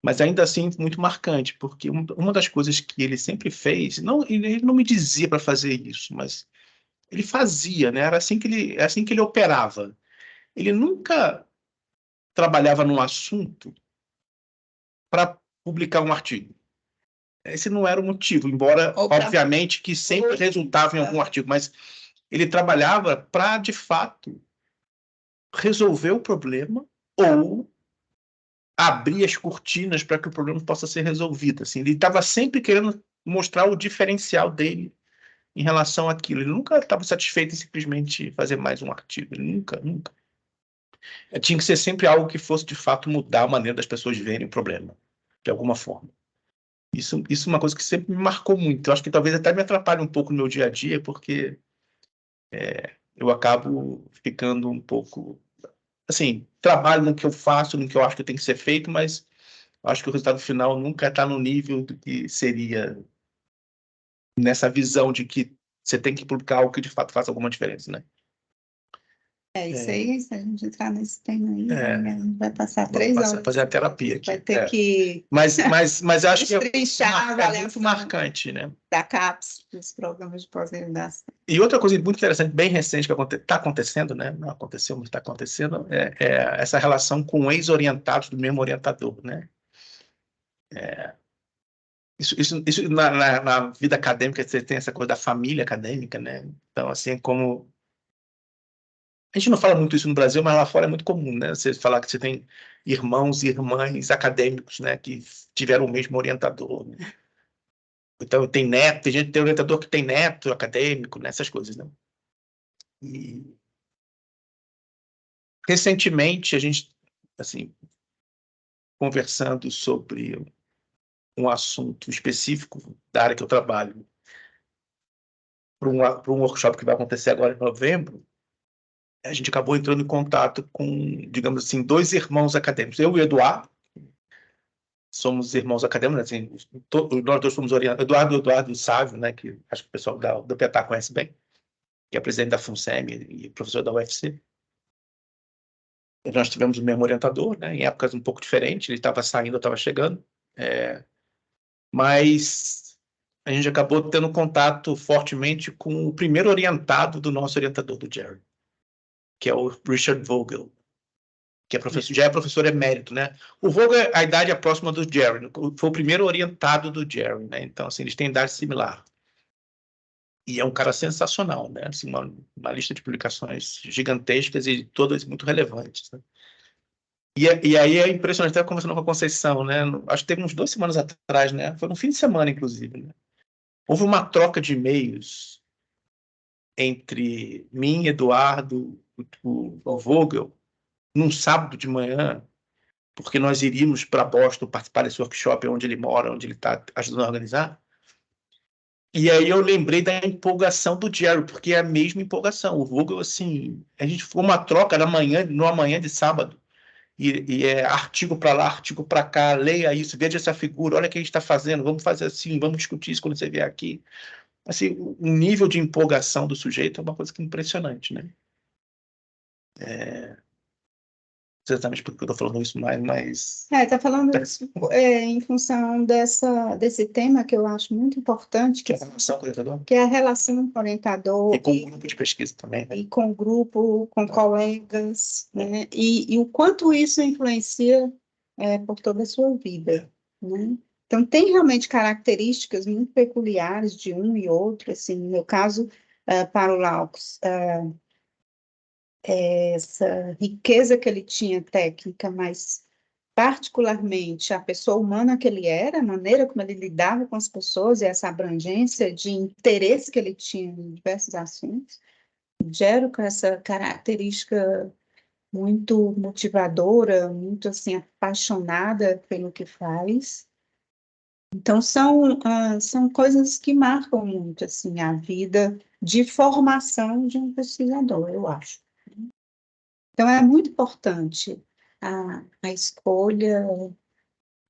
Mas ainda assim, muito marcante, porque uma das coisas que ele sempre fez, ele não me dizia para fazer isso, mas ele fazia, né? Era assim que ele operava. Ele nunca trabalhava num assunto para publicar um artigo. Esse não era o motivo, embora, obviamente, que sempre resultava em algum artigo, mas ele trabalhava para, de fato, resolver o problema ou abrir as cortinas para que o problema possa ser resolvido. Assim, ele estava sempre querendo mostrar o diferencial dele em relação àquilo. Ele nunca estava satisfeito em simplesmente fazer mais um artigo. Ele nunca, nunca. Tinha que ser sempre algo que fosse, de fato, mudar a maneira das pessoas verem o problema, de alguma forma. Isso é uma coisa que sempre me marcou muito. Eu acho que talvez até me atrapalhe um pouco no meu dia a dia, porque eu acabo ficando um pouco... Assim, trabalho no que eu faço, no que eu acho que tem que ser feito, mas acho que o resultado final nunca está no nível do que seria nessa visão de que você tem que publicar algo que de fato faça alguma diferença, né? Isso aí, se a gente entrar nesse tema aí, É. a gente vai passar 3 horas. Fazer a terapia aqui. Vai ter que Mas acho que destrinchar muito marcante, né? Da CAPES, dos programas de pós-graduação. E outra coisa muito interessante, bem recente, que está acontecendo, né? Não aconteceu, mas está acontecendo, é essa relação com ex-orientados do mesmo orientador, né? Isso na vida acadêmica, você tem essa coisa da família acadêmica, né? Então, assim, como... A gente não fala muito isso no Brasil, mas lá fora é muito comum, né? Você falar que você tem irmãos e irmãs acadêmicos, né? Que tiveram o mesmo orientador, né? Então, tem neto, tem gente que tem orientador que tem neto acadêmico, né? Essas coisas, né? E recentemente, a gente, assim, conversando sobre um assunto específico da área que eu trabalho, para um workshop que vai acontecer agora em novembro, a gente acabou entrando em contato com, digamos assim, 2 irmãos acadêmicos. Eu e o Eduardo somos irmãos acadêmicos, assim, nós dois somos orientados. Eduardo Sávio, né, que acho que o pessoal do PETA conhece bem, que é presidente da FUNSEMI e professor da UFC. E nós tivemos o mesmo orientador, né, em épocas um pouco diferentes, ele estava saindo, eu estava chegando, mas a gente acabou tendo contato fortemente com o primeiro orientado do nosso orientador, do Jerry, que é o Richard Vogel, que é professor, já é professor emérito, né? O Vogel, a idade é próxima do Jerry, foi o primeiro orientado do Jerry, né? Então, assim, eles têm idade similar. E é um cara sensacional, né? Assim, uma lista de publicações gigantescas e todas muito relevantes, né? E aí é impressionante, estava conversando com a Conceição, né? Acho que teve uns 2 semanas atrás, né? Foi no fim de semana, inclusive, né? Houve uma troca de e-mails entre mim, Eduardo, o Vogel, num sábado de manhã, porque nós iríamos para Boston participar desse workshop onde ele mora, onde ele está ajudando a organizar. E aí eu lembrei da empolgação do Jerry, porque é a mesma empolgação. O Vogel, assim, a gente foi uma troca numa manhã de sábado, e é artigo para lá, artigo para cá, leia isso, veja essa figura, olha o que a gente está fazendo, vamos fazer assim, vamos discutir isso quando você vier aqui. Assim, o nível de empolgação do sujeito é uma coisa que é impressionante, né? Exatamente porque eu estou falando isso mais... Está falando isso, em função desse tema que eu acho muito importante, Que é a relação com o orientador. Que é a relação com o orientador. E com o grupo de pesquisa também, né? E com o grupo, com colegas, né? E o quanto isso influencia por toda a sua vida, né? Então, tem realmente características muito peculiares de um e outro, assim, no meu caso, para o Laux, essa riqueza que ele tinha técnica, mas particularmente a pessoa humana que ele era, a maneira como ele lidava com as pessoas e essa abrangência de interesse que ele tinha em diversos assuntos, Gero com essa característica muito motivadora, muito assim apaixonada pelo que faz. Então são coisas que marcam muito assim a vida de formação de um pesquisador, eu acho. Então, é muito importante a escolha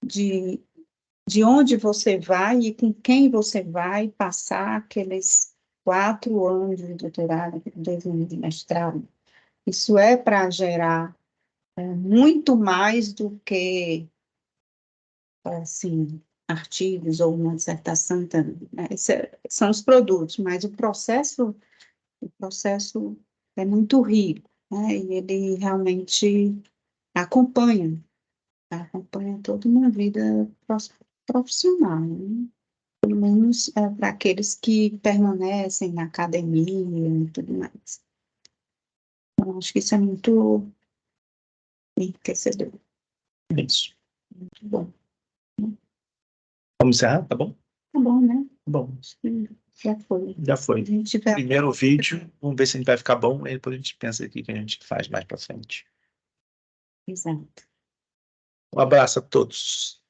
de onde você vai e com quem você vai passar aqueles 4 anos de doutorado, 2 anos de mestrado. Isso é para gerar muito mais do que, assim, artigos ou uma dissertação também, né? São os produtos, mas o processo é muito rico, né? E ele realmente acompanha toda uma vida profissional, né? Pelo menos para aqueles que permanecem na academia e tudo mais. Então, acho que isso é muito enriquecedor. Isso. Muito bom. Vamos encerrar? Tá bom? Tá bom, né? Bom. Já foi. Já foi. A gente vai... Primeiro vídeo, vamos ver se a gente vai ficar bom, e depois a gente pensa aqui que a gente faz mais para frente. Exato. Um abraço a todos.